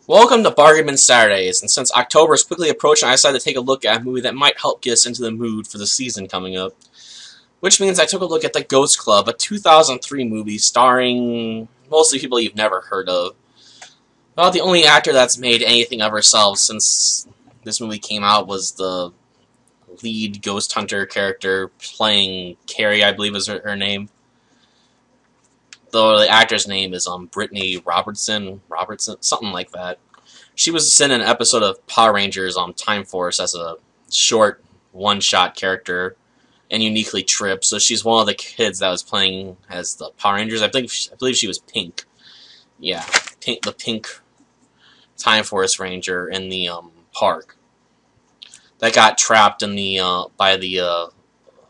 Welcome to Bargain Saturdays, and since October is quickly approaching, I decided to take a look at a movie that might help get us into the mood for the season coming up. Which means I took a look at The Ghost Club, a 2003 movie starring mostly people you've never heard of. Well, the only actor that's made anything of herself since this movie came out was the lead ghost hunter character playing Carrie, I believe is her name. Though the actor's name is Brittany Robertson, something like that. She was in an episode of Power Rangers Time Force as a short one-shot character and uniquely tripped. So she's one of the kids that was playing as the Power Rangers. I believe she was Pink. Yeah, the pink Time Force Ranger in the park that got trapped in the by the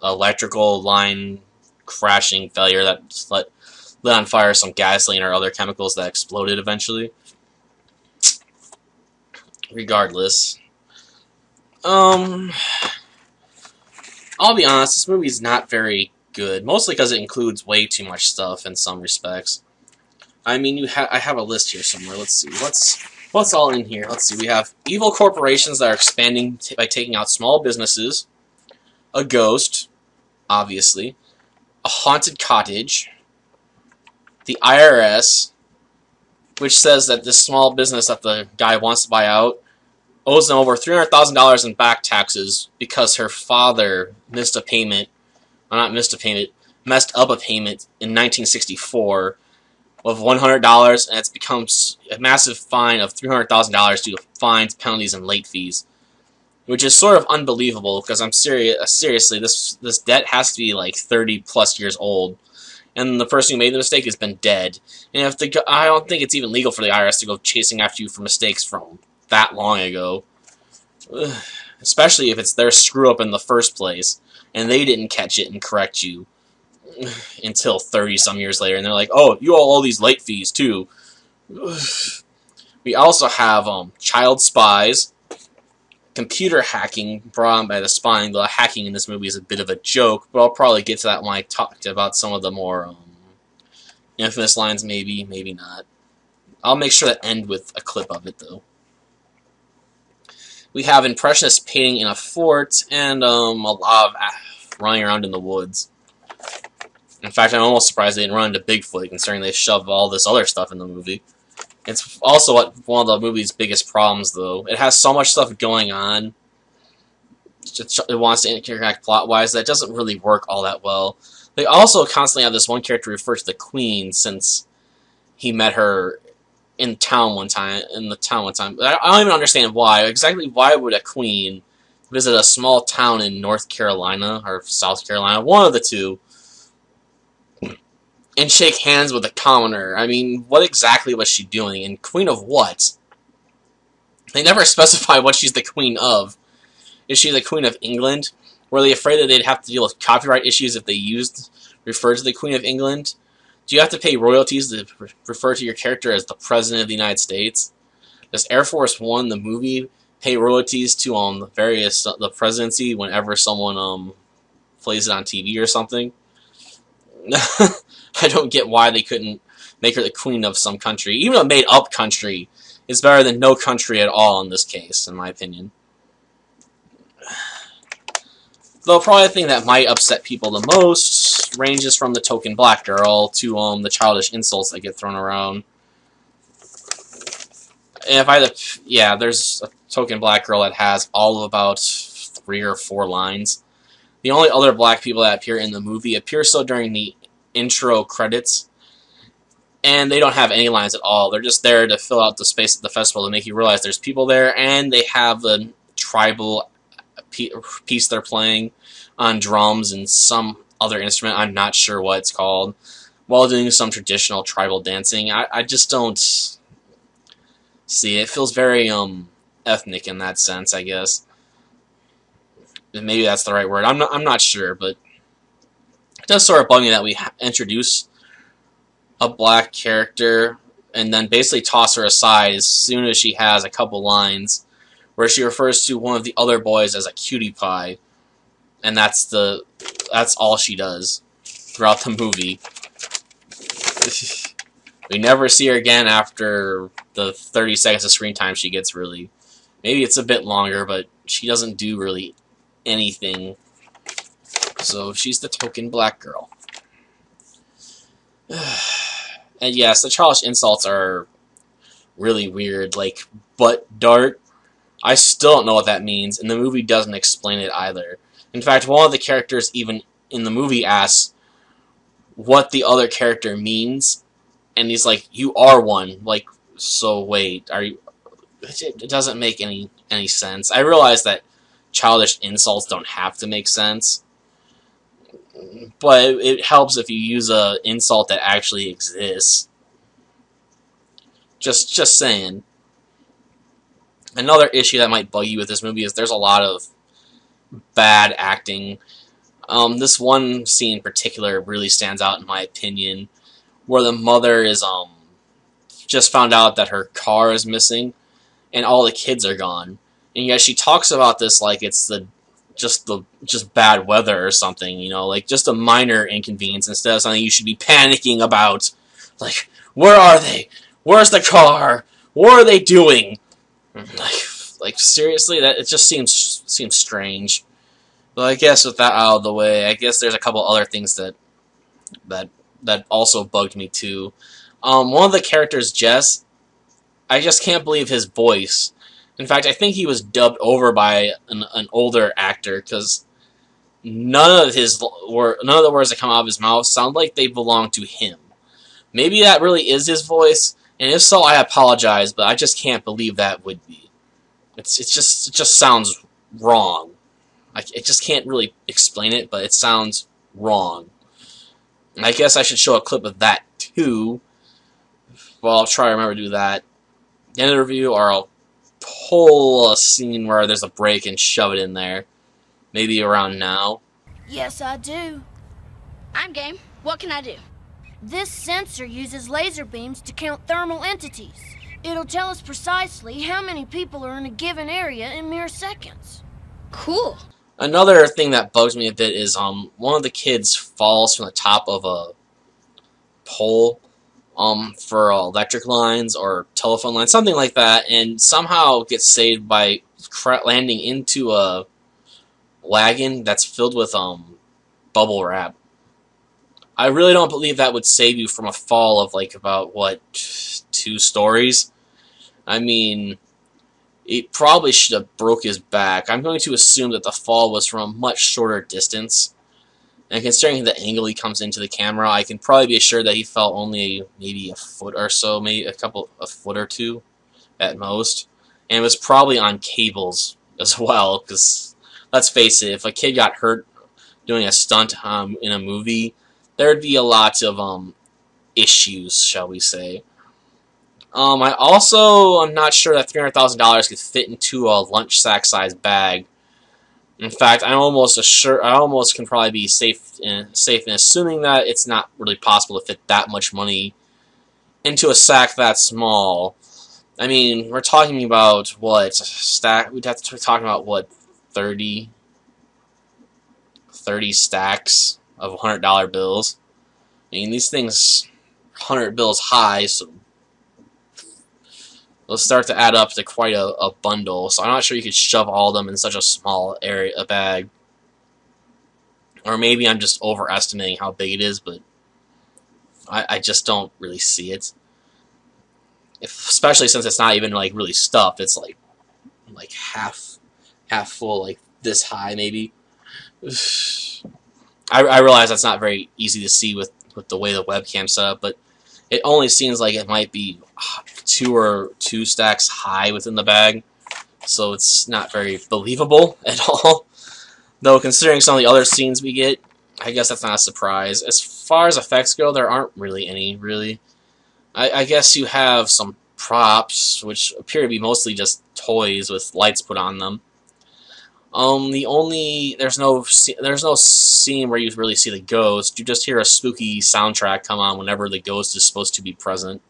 electrical line crashing failure that lit on fire some gasoline or other chemicals that exploded eventually. Regardless, I'll be honest, this movie is not very good, mostly because it includes way too much stuff in some respects. I mean, I have a list here somewhere. Let's see, what's all in here? Let's see, we have evil corporations that are expanding by taking out small businesses, a ghost, obviously, a haunted cottage, the IRS, which says that this small business that the guy wants to buy out owes them over $300,000 in back taxes because her father messed up a payment in 1964 of $100, and it's become a massive fine of $300,000 due to fines, penalties, and late fees, which is sort of unbelievable because I'm seriously, this debt has to be like 30 plus years old. And the person who made the mistake has been dead. And I don't think it's even legal for the IRS to go chasing after you for mistakes from that long ago. Especially if it's their screw-up in the first place, and they didn't catch it and correct you until 30-some years later. And they're like, oh, you owe all these late fees, too. We also have child spies, computer hacking brought on by the spying. The hacking in this movie is a bit of a joke, but I'll probably get to that when I talk about some of the more infamous lines, maybe not. I'll make sure to end with a clip of it, though. We have impressionist painting in a fort, and a lot of running around in the woods. In fact, I'm almost surprised they didn't run into Bigfoot, considering they shoved all this other stuff in the movie. It's also one of the movie's biggest problems, though. It has so much stuff going on. It wants to interact plot-wise that it doesn't really work all that well. They also constantly have this one character refer to the Queen since he met her in town one time. I don't even understand why. Exactly why would a queen visit a small town in North Carolina or South Carolina, one of the two, and shake hands with a commoner? I mean, what exactly was she doing? And queen of what? They never specify what she's the queen of. Is she the Queen of England? Were they afraid that they'd have to deal with copyright issues if they referred to the Queen of England? Do you have to pay royalties to refer to your character as the President of the United States? Does Air Force One, the movie, pay royalties to the presidency whenever someone plays it on TV or something? I don't get why they couldn't make her the queen of some country. Even a made-up country is better than no country at all in this case, in my opinion. Though probably the thing that might upset people the most ranges from the token black girl to the childish insults that get thrown around. And there's a token black girl that has all of about 3 or 4 lines. The only other black people that appear in the movie appear so during the intro credits, and they don't have any lines at all. They're just there to fill out the space at the festival to make you realize there's people there, and they have a tribal piece they're playing on drums and some other instrument, I'm not sure what it's called, while doing some traditional tribal dancing. I just don't see it. It feels very ethnic in that sense, I guess. Maybe that's the right word. I'm not sure, but it does sort of bug me that we introduce a black character and then basically toss her aside as soon as she has a couple lines where she refers to one of the other boys as a cutie pie, and that's all she does throughout the movie. We never see her again after the 30 seconds of screen time she gets, really. Maybe it's a bit longer, but she doesn't do really anything. So she's the token black girl. And yes, the childish insults are really weird, like butt dart. I still don't know what that means, and the movie doesn't explain it either. In fact, one of the characters even in the movie asks what the other character means, and he's like, "You are one." Like, so wait, are you? It doesn't make any sense. I realize that childish insults don't have to make sense, but it helps if you use a insult that actually exists. Just saying. Another issue that might bug you with this movie is there's a lot of bad acting. This one scene in particular really stands out in my opinion, where the mother is just found out that her car is missing, and all the kids are gone. And yet she talks about this like it's just bad weather or something, you know, like just a minor inconvenience instead of something you should be panicking about. Like, where are they? Where's the car? What are they doing? Like seriously, that it just seems strange. But I guess with that out of the way, I guess there's a couple other things that also bugged me too. One of the characters, Jess, I just can't believe his voice. In fact, I think he was dubbed over by an older actor, because none of the words that come out of his mouth sound like they belong to him. Maybe that really is his voice, and if so, I apologize, but I just can't believe that would be. It just sounds wrong. I just can't really explain it, but it sounds wrong. And I guess I should show a clip of that too. Well, I'll try to remember to do that. The end of the review, or I'll pull a scene where there's a break and shove it in there. Maybe around now. Yes, I do. I'm game. What can I do? This sensor uses laser beams to count thermal entities. It'll tell us precisely how many people are in a given area in mere seconds. Cool. Another thing that bugs me a bit is one of the kids falls from the top of a pole for electric lines or telephone lines, something like that, and somehow gets saved by landing into a wagon that's filled with bubble wrap. I really don't believe that would save you from a fall of like about, what, 2 stories? I mean, it probably should have broke his back. I'm going to assume that the fall was from a much shorter distance. And considering the angle he comes into the camera, I can probably be assured that he fell only maybe a foot or so, maybe a foot or 2 at most. And it was probably on cables as well, because let's face it, if a kid got hurt doing a stunt in a movie, there'd be a lot of issues, shall we say. I also am not sure that $300,000 could fit into a lunch sack sized bag. In fact, I almost can probably be safe in assuming that it's not really possible to fit that much money into a sack that small. I mean, we're talking about what we'd have to be talking about what 30 stacks of $100 bills. I mean, these things 100 bills high, so they'll start to add up to quite a bundle. So I'm not sure you could shove all of them in such a small a bag. Or maybe I'm just overestimating how big it is, but I just don't really see it. Especially since it's not even like really stuffed. It's like half full, like this high maybe. I realize that's not very easy to see with the way the webcam's set up, but it only seems like it might be 2 stacks high within the bag, so it's not very believable at all. Though considering some of the other scenes we get, I guess that's not a surprise. As far as effects go, there aren't really any, really. I guess you have some props, which appear to be mostly just toys with lights put on them. There's no scene where you really see the ghost. You just hear a spooky soundtrack come on whenever the ghost is supposed to be present.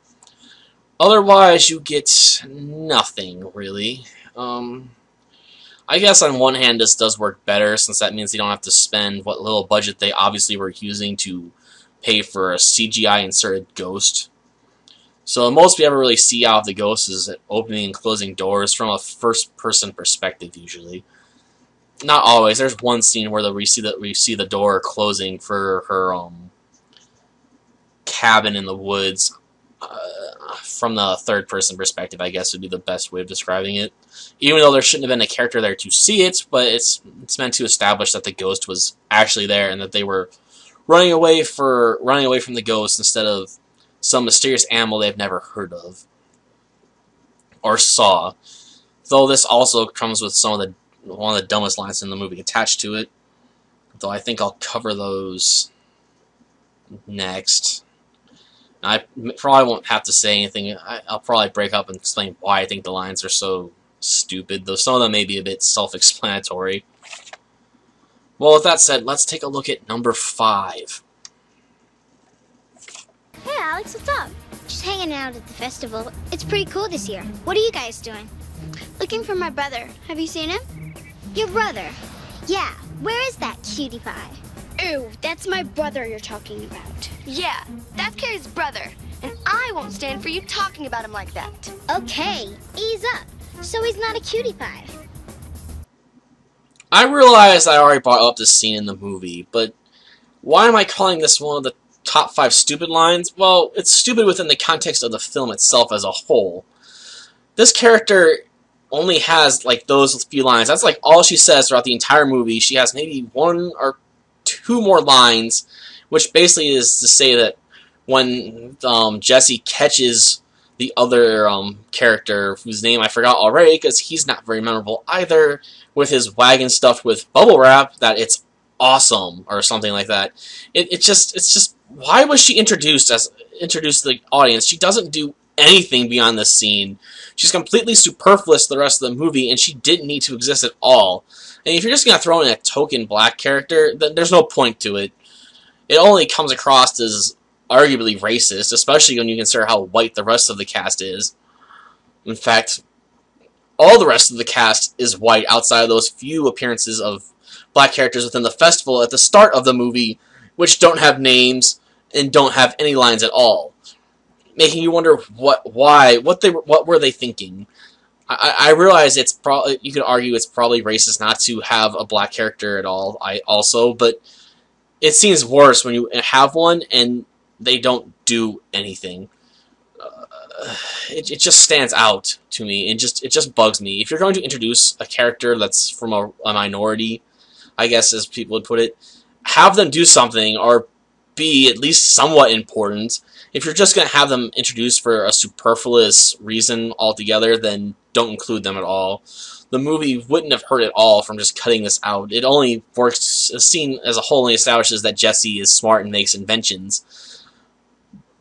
Otherwise, you get nothing, really. I guess on one hand this does work better, since that means you don't have to spend what little budget they obviously were using to pay for a CGI inserted ghost. So the most we ever really see out of the ghost is opening and closing doors from a first-person perspective, usually. Not always. There's one scene where we see the door closing for her cabin in the woods. From the third-person perspective, I guess would be the best way of describing it. Even though there shouldn't have been a character there to see it, but it's meant to establish that the ghost was actually there and that they were running away from the ghost instead of some mysterious animal they've never heard of or saw. Though this also comes with one of the dumbest lines in the movie attached to it. Though I think I'll cover those next. I probably won't have to say anything. I'll probably break up and explain why I think the lines are so stupid, though some of them may be a bit self-explanatory. Well, with that said, let's take a look at number 5. Hey Alex, what's up? Just hanging out at the festival. It's pretty cool this year. What are you guys doing? Looking for my brother. Have you seen him? Your brother? Yeah, where is that cutie pie? Ooh, that's my brother you're talking about. Yeah, that's Carrie's brother. And I won't stand for you talking about him like that. Okay, ease up. So he's not a cutie pie. I realize I already brought up this scene in the movie, but why am I calling this one of the top 5 stupid lines? Well, it's stupid within the context of the film itself as a whole. This character only has, like, those few lines. That's, like, all she says throughout the entire movie. She has maybe 1 or 2 more lines, which basically is to say that when Jesse catches the other character, whose name I forgot already, because he's not very memorable either, with his wagon stuffed with bubble wrap, that it's awesome, or something like that. It's just, why was she introduced to the audience? She doesn't do anything beyond this scene. She's completely superfluous to the rest of the movie, and she didn't need to exist at all. And if you're just going to throw in a token black character, then there's no point to it. It only comes across as arguably racist, especially when you consider how white the rest of the cast is. In fact, all the rest of the cast is white outside of those few appearances of black characters within the festival at the start of the movie, which don't have names and don't have any lines at all, making you wonder what were they thinking. I realize it's probably, you could argue it's probably racist not to have a black character at all. But it seems worse when you have one and they don't do anything. It just stands out to me, and it just bugs me. If you're going to introduce a character that's from a minority, I guess as people would put it, have them do something or be at least somewhat important. If you're just going to have them introduced for a superfluous reason altogether, then don't include them at all. The movie wouldn't have hurt at all from just cutting this out. It only works, the scene as a whole only establishes that Jessie is smart and makes inventions.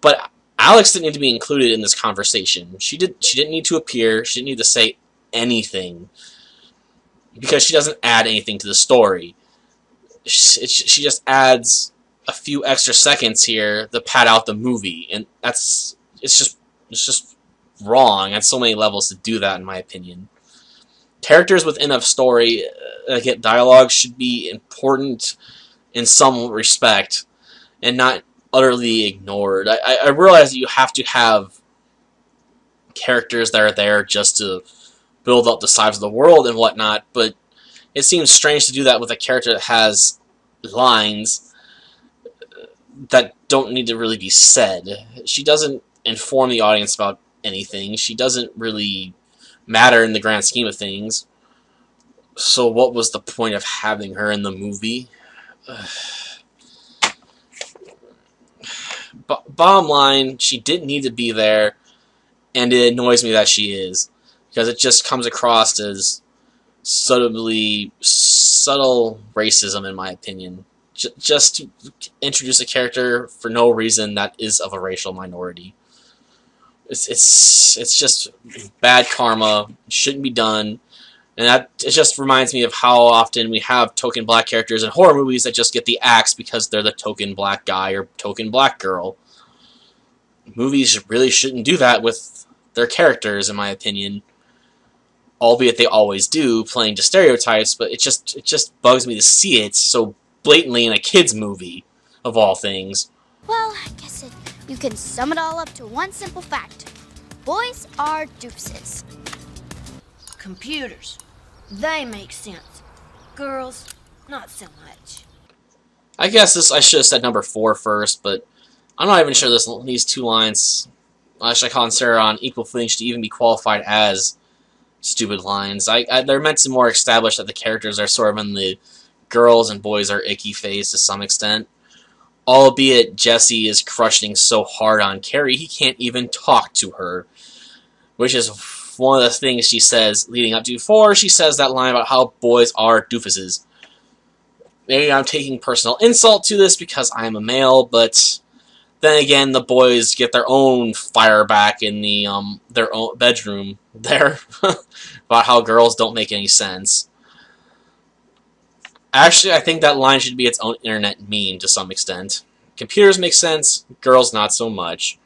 But Alex didn't need to be included in this conversation. She didn't need to appear. She didn't need to say anything, because she doesn't add anything to the story. She just adds a few extra seconds here to pad out the movie, and it's just wrong at so many levels to do that, in my opinion. Characters within a story that get dialogue should be important in some respect, and not utterly ignored. I realize that you have to have characters that are there just to build up the size of the world and whatnot, but it seems strange to do that with a character that has lines that don't need to really be said. She doesn't inform the audience about anything. She doesn't really matter in the grand scheme of things. So what was the point of having her in the movie? Bottom line, she didn't need to be there, and it annoys me that she is, because it just comes across as subtle racism, in my opinion. Just to introduce a character for no reason that is of a racial minority. It's just bad karma. It shouldn't be done. And it just reminds me of how often we have token black characters in horror movies that just get the axe because they're the token black guy or token black girl. Movies really shouldn't do that with their characters, in my opinion. Albeit they always do, playing to stereotypes, but it just bugs me to see it so blatantly in a kid's movie, of all things. Well, I guess it you can sum it all up to one simple fact. Boys are doofuses. Computers. They make sense. Girls, not so much. I guess I should have said number 4 first, but I'm not even sure these two lines I should consider on equal footing should even be qualified as stupid lines. They're meant to more establish that the characters are sort of in the girls and boys are icky phase to some extent. Albeit Jesse is crushing so hard on Carrie, he can't even talk to her. Which is one of the things she says leading up to 4. She says that line about how boys are doofuses. Maybe I'm taking personal insult to this because I'm a male, but then again, the boys get their own fire back in the their own bedroom there about how girls don't make any sense. Actually, I think that line should be its own internet meme to some extent. Computers make sense, girls not so much.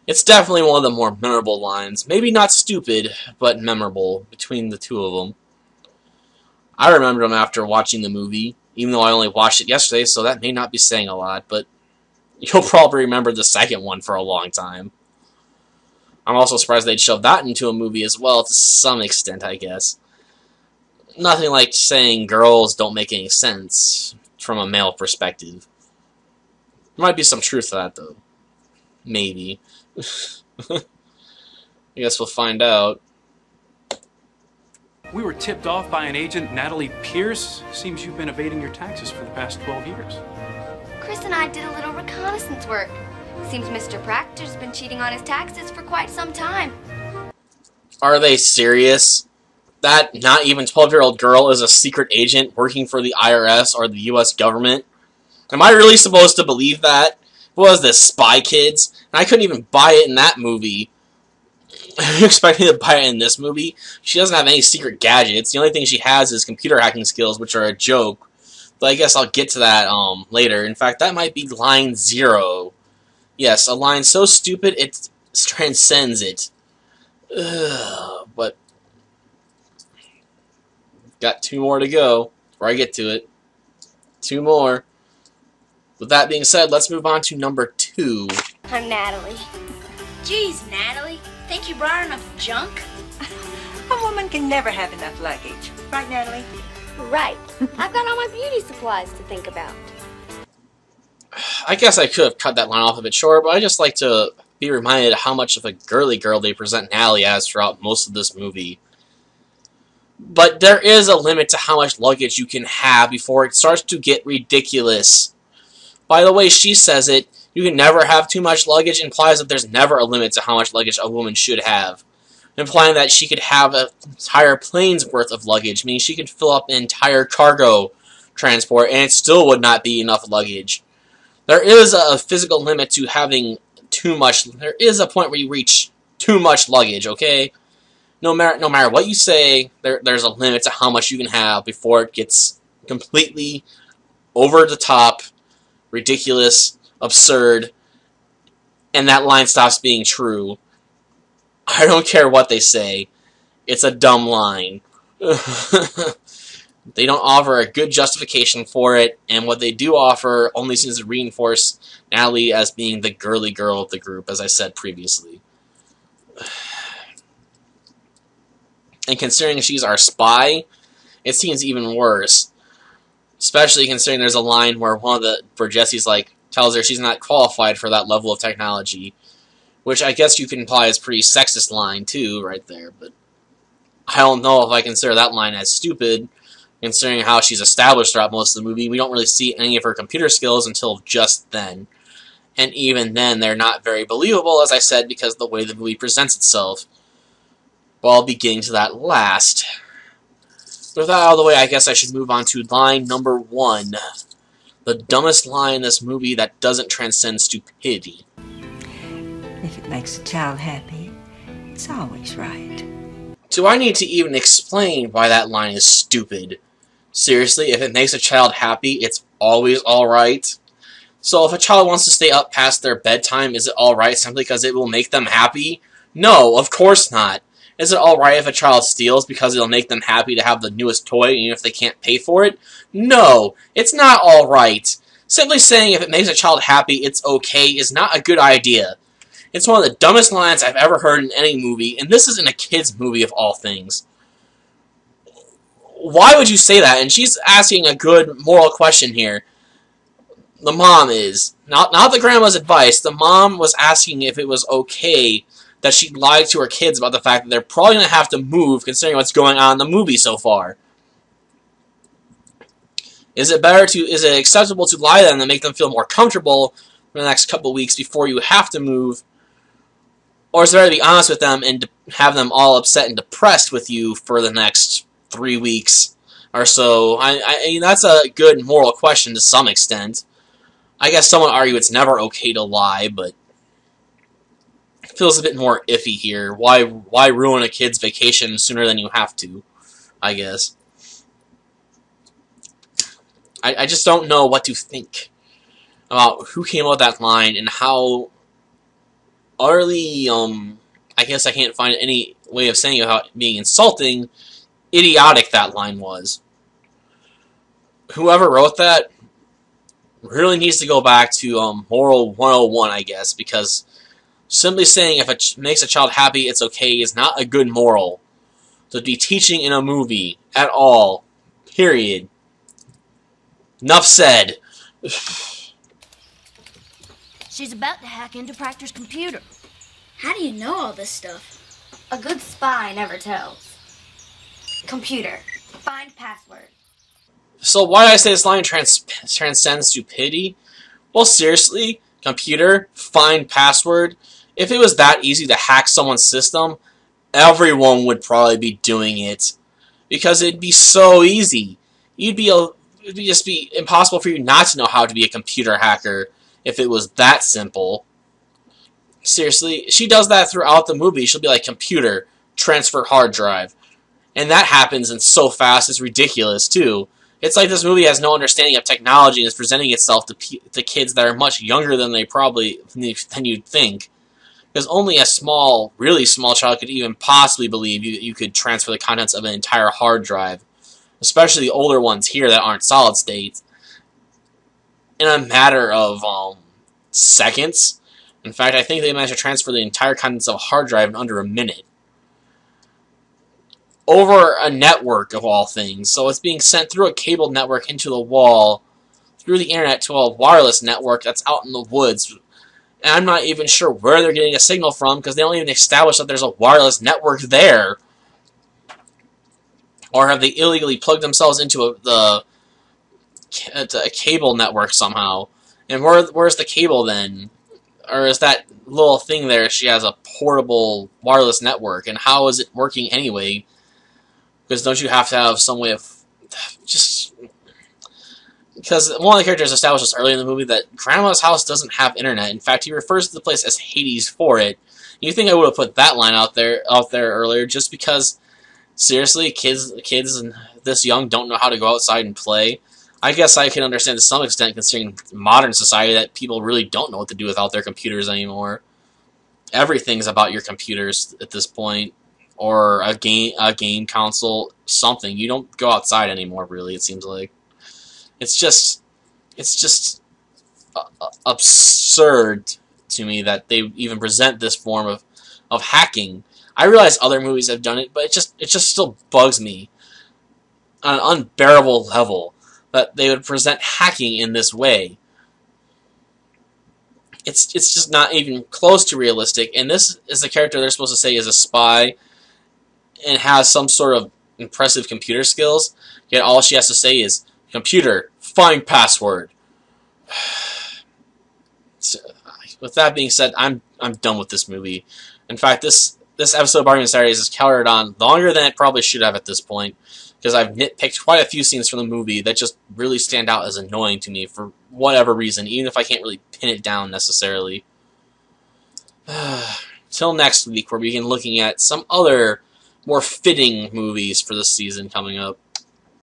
It's definitely one of the more memorable lines. Maybe not stupid, but memorable between the two of them. I remember them after watching the movie, even though I only watched it yesterday, so that may not be saying a lot, but you'll probably remember the second one for a long time. I'm also surprised they'd shove that into a movie as well, to some extent, I guess. Nothing like saying girls don't make any sense from a male perspective. There might be some truth to that, though. Maybe. I guess we'll find out. We were tipped off by an agent, Natalie Pierce. Seems you've been evading your taxes for the past 12 years. Chris and I did a little reconnaissance work. Seems Mr. Proctor's been cheating on his taxes for quite some time. Are they serious? That not even 12-year-old girl is a secret agent working for the IRS or the US government? Am I really supposed to believe that? What was this, Spy Kids? And I couldn't even buy it in that movie. Are you expecting me to buy it in this movie? She doesn't have any secret gadgets. The only thing she has is computer hacking skills, which are a joke. But I guess I'll get to that later. In fact, that might be line 0. Yes, a line so stupid it transcends it. Ugh, but got 2 more to go before I get to it. 2 more. With that being said, let's move on to number 2. I'm Natalie. Geez, Natalie, think you brought enough junk? A woman can never have enough luggage. Right, Natalie? Right. I've got all my beauty supplies to think about. I guess I could have cut that line off a bit short, but I just like to be reminded how much of a girly girl they present Natalie as throughout most of this movie. But there is a limit to how much luggage you can have before it starts to get ridiculous. By the way she says it, you can never have too much luggage implies that there's never a limit to how much luggage a woman should have. Implying that she could have an entire plane's worth of luggage, meaning she could fill up an entire cargo transport, and it still would not be enough luggage. There is a physical limit to having too much. There is a point where you reach too much luggage, okay? No matter what you say, there's a limit to how much you can have before it gets completely over the top, ridiculous, absurd, and that line stops being true. I don't care what they say. It's a dumb line. They don't offer a good justification for it, and what they do offer only seems to reinforce Natalie as being the girly girl of the group, as I said previously. And considering she's our spy, it seems even worse. Especially considering there's a line where where Jesse's like, tells her she's not qualified for that level of technology. Which I guess you can imply is a pretty sexist line, too, right there. But I don't know if I consider that line as stupid, considering how she's established throughout most of the movie. We don't really see any of her computer skills until just then. And even then, they're not very believable, as I said, because of the way the movie presents itself. But I'll be getting to that last. With that out of the way, I guess I should move on to line number 1. The dumbest line in this movie that doesn't transcend stupidity. If it makes a child happy, it's always right. Do I need to even explain why that line is stupid? Seriously, if it makes a child happy, it's always alright? So if a child wants to stay up past their bedtime, is it alright simply because it will make them happy? No, of course not. Is it alright if a child steals because it'll make them happy to have the newest toy even if they can't pay for it? No, it's not alright. Simply saying if it makes a child happy, it's okay is not a good idea. It's one of the dumbest lines I've ever heard in any movie, and this isn't a kid's movie of all things. Why would you say that? And she's asking a good moral question here. The mom is. Not the grandma's advice. The mom was asking if it was okay that she lied to her kids about the fact that they're probably going to have to move considering what's going on in the movie so far. Is it acceptable to lie to them to make them feel more comfortable for the next couple weeks before you have to move? Or is it better to be honest with them and have them all upset and depressed with you for the next 3 weeks or so? I mean, that's a good moral question to some extent. I guess someone would argue it's never okay to lie, but it feels a bit more iffy here. Why ruin a kid's vacation sooner than you have to, I guess. I just don't know what to think about who came up with that line and how utterly, I guess I can't find any way of saying it without being insulting, idiotic that line was. Whoever wrote that really needs to go back to Moral 101, I guess, because simply saying if it makes a child happy, it's okay is not a good moral to be teaching in a movie at all. Period. Enough said. She's about to hack into Proctor's computer. How do you know all this stuff? A good spy never tells. Computer, find password. So why did I say this line transcends stupidity? Well, seriously, computer, find password. If it was that easy to hack someone's system, everyone would probably be doing it. Because it'd be so easy. It'd just be impossible for you not to know how to be a computer hacker if it was that simple. Seriously, she does that throughout the movie. She'll be like, computer, transfer hard drive. And that happens and so fast, it's ridiculous, too. It's like this movie has no understanding of technology and is presenting itself to kids that are much younger than than you'd think. Because only a small, really small child could even possibly believe you could transfer the contents of an entire hard drive. Especially the older ones here that aren't solid state. In a matter of seconds. In fact, I think they managed to transfer the entire contents of a hard drive in under a minute. Over a network of all things. So it's being sent through a cable network into the wall, through the internet to a wireless network that's out in the woods. And I'm not even sure where they're getting a signal from because they don't even establish that there's a wireless network there. Or have they illegally plugged themselves into a cable network somehow? And where's the cable then? Or is that little thing there, she has a portable wireless network? And how is it working anyway? Because don't you have to have some way of just... Because one of the characters establishes early in the movie that Grandma's house doesn't have internet. In fact, he refers to the place as Hades for it. You think I would have put that line out there earlier just because... Seriously, kids this young don't know how to go outside and play. I guess I can understand to some extent, considering modern society, that people really don't know what to do without their computers anymore. Everything's about your computers at this point, or a game console, something. You don't go outside anymore, really. It seems like it's just absurd to me that they even present this form of hacking. I realize other movies have done it, but it just still bugs me on an unbearable level that they would present hacking in this way. It's just not even close to realistic, and this is the character they're supposed to say is a spy and has some sort of impressive computer skills, yet all she has to say is, computer, find password. With that being said, I'm done with this movie. In fact, this episode of Barbie and Saturdays is carried on longer than it probably should have at this point, because I've nitpicked quite a few scenes from the movie that just really stand out as annoying to me for whatever reason, even if I can't really pin it down necessarily. Till next week, where we begin looking at some other more fitting movies for this season coming up.